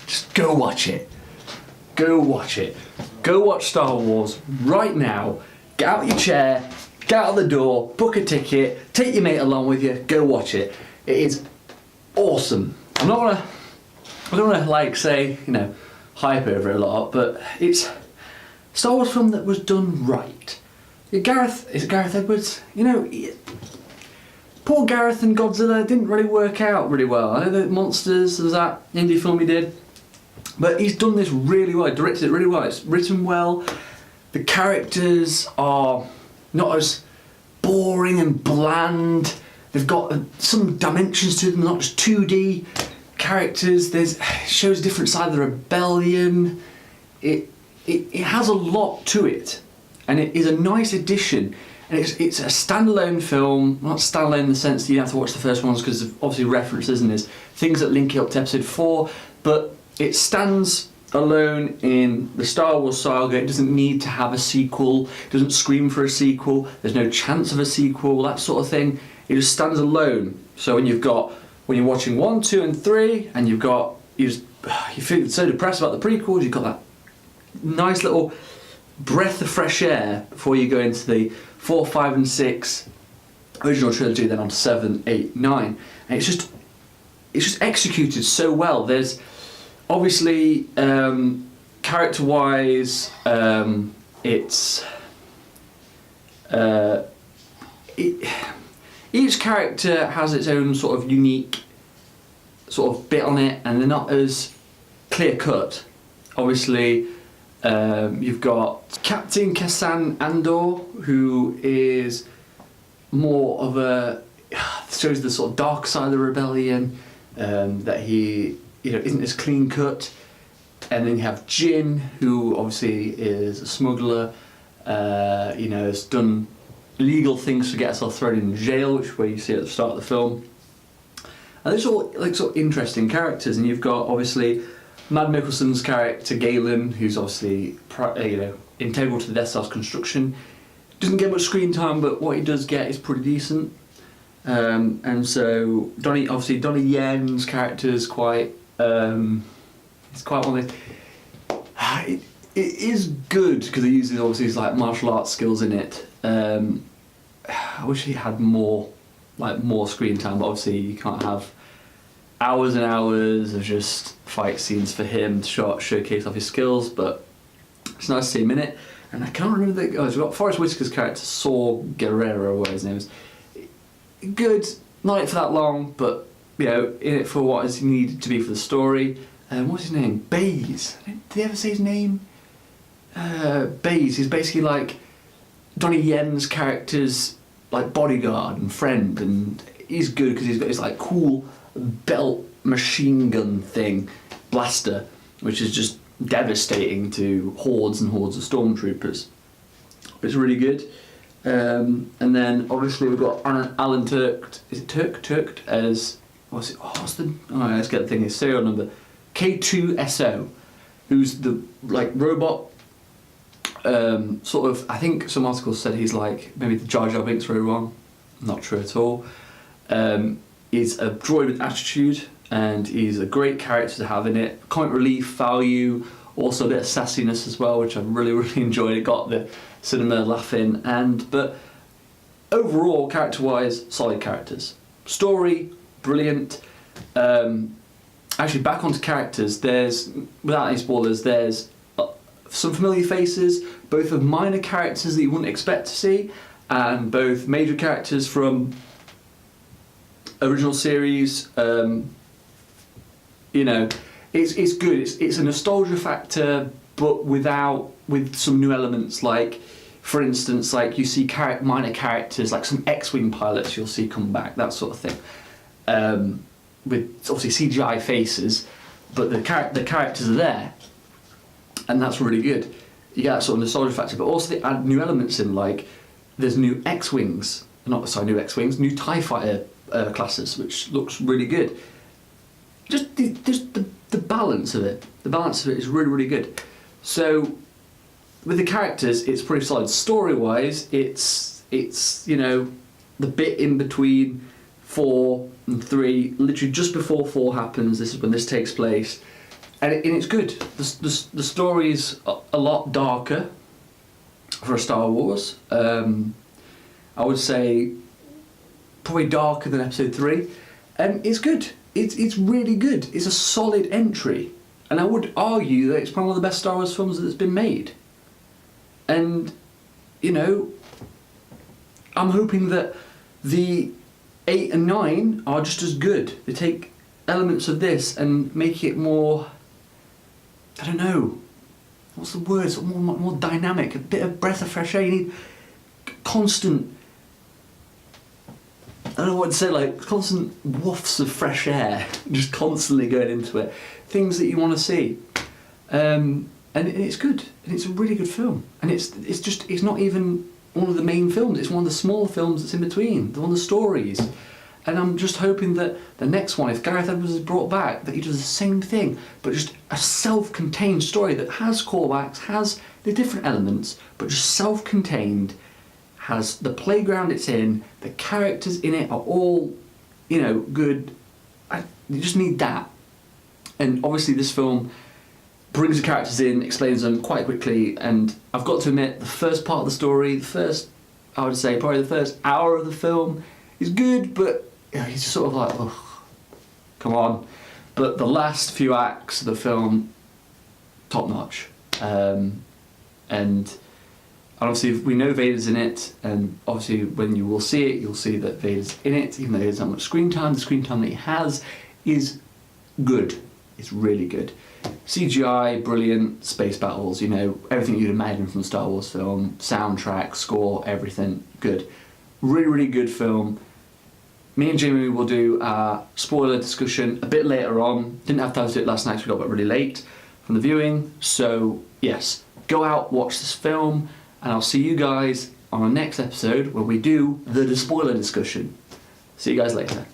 just go watch it. Go watch it. Go watch Star Wars right now. Get out your chair, get out the door, book a ticket, take your mate along with you, go watch it. It is awesome. I don't wanna like say, hype over it a lot, but it's a Star Wars film that was done right. Is it Gareth Edwards? Poor Gareth and Godzilla didn't really work out really well. I know that Monsters, there's that indie film he did, but he's done this really well, directed it really well, it's written well, the characters are not as boring and bland, they've got some dimensions to them, not just 2D characters, it shows a different side of the rebellion, it has a lot to it, and it is a nice addition. And it's a standalone film, not standalone in the sense that you have to watch the first ones because of obviously references and there's things that link it up to episode 4, but it stands alone in the Star Wars saga. It doesn't need to have a sequel, it doesn't scream for a sequel, there's no chance of a sequel, that sort of thing. It just stands alone. So when you're watching 1, 2 and 3 and you feel so depressed about the prequels, you've got that nice little breath of fresh air before you go into the 4, 5 and 6 original trilogy, then on to 7, 8, 9, and it's just executed so well. There's obviously character wise each character has its own sort of unique sort of bit on it, and they're not as clear cut. Obviously you've got Captain Cassian Andor, who is more of shows the sort of dark side of the rebellion, that he isn't as clean cut. And then you have Jin, who obviously is a smuggler, has done illegal things to get herself thrown in jail, which is where you see at the start of the film. And those are all like sort of interesting characters, and you've got obviously Mads Mikkelsen's character Galen, who's obviously integral to the Death Star's construction. Doesn't get much screen time, but what he does get is pretty decent. And so Donnie Yen's character is quite. It's quite one of the. It is good because he uses obviously his like martial arts skills in it. I wish he had more screen time, but obviously you can't have hours and hours of just fight scenes for him to showcase off his skills, but it's nice to see him in it. And I can't remember we've got Forrest Whitaker's character, Saw Gerrera, or whatever his name is. Good, not in it for that long, but in it for what is needed to be for the story. What's his name? Baze. Did they ever say his name? Baze. He's basically like Donnie Yen's character's like bodyguard and friend, and he's good because he's got his like cool belt machine gun thing, blaster, which is just devastating to hordes and hordes of stormtroopers. It's really good. And then obviously we've got Alan Turk. Is it Turk as let's get the thing. His serial number K2SO, who's the like robot. Sort of. I think some articles said he's like maybe the Jar Jar Binks robot. Not true at all. He's a droid with attitude, and he's a great character to have in it. Comic relief value, also a bit of sassiness as well, which I really, really enjoyed. It got the cinema laughing, but overall, character-wise, solid characters. Story, brilliant. Actually, back onto characters, without any spoilers, there's some familiar faces, both of minor characters that you wouldn't expect to see, and both major characters from original series. It's good. It's a nostalgia factor, but with some new elements. Like, for instance, like you see minor characters, like some X-wing pilots you'll see come back, that sort of thing. With obviously CGI faces, but the characters are there, and that's really good. You get that sort of nostalgia factor, but also they add new elements in. Like, there's new X-wings, new TIE Fighter classes, which looks really good. Just the balance of it. The balance of it is really, really good. So with the characters, it's pretty solid. Story-wise, it's the bit in between 4 and 3, literally just before 4 happens. This is when this takes place, and it's good. The story's a lot darker for a Star Wars. I would say probably darker than Episode 3, and it's good. It's really good. It's a solid entry, and I would argue that it's probably one of the best Star Wars films that's been made. And you know, I'm hoping that the 8 and 9 are just as good. They take elements of this and make it more, I don't know, what's the word? Sort of more dynamic, a bit of breath of fresh air. You need constant, I don't know what to say, like constant wafts of fresh air, just constantly going into it. Things that you want to see, and it's good, and it's a really good film. And it's not even one of the main films. It's one of the smaller films that's in between. One of the stories. And I'm just hoping that the next one, if Gareth Edwards is brought back, that he does the same thing, but just a self-contained story that has callbacks, has the different elements, but just self-contained. Has the playground it's in, the characters in it are all, you know, good. You just need that. And obviously this film brings the characters in, explains them quite quickly, and I've got to admit, the first part of the story, I would say probably the first hour of the film is good, but you know, he's just sort of like, oh, come on. But the last few acts of the film, top notch. And obviously we know Vader's in it, and obviously when you will see it, you'll see that Vader's in it, even though he doesn't have much screen time. The screen time that he has is good. It's really good. CGI, brilliant, space battles, you know, everything you'd imagine from a Star Wars film, soundtrack, score, everything, good. Really, really good film. Me and Jamie will do a spoiler discussion a bit later on. Didn't have time to do it last night, so we got back really late from the viewing. So, yes, go out, watch this film, and I'll see you guys on our next episode where we do the spoiler discussion. See you guys later.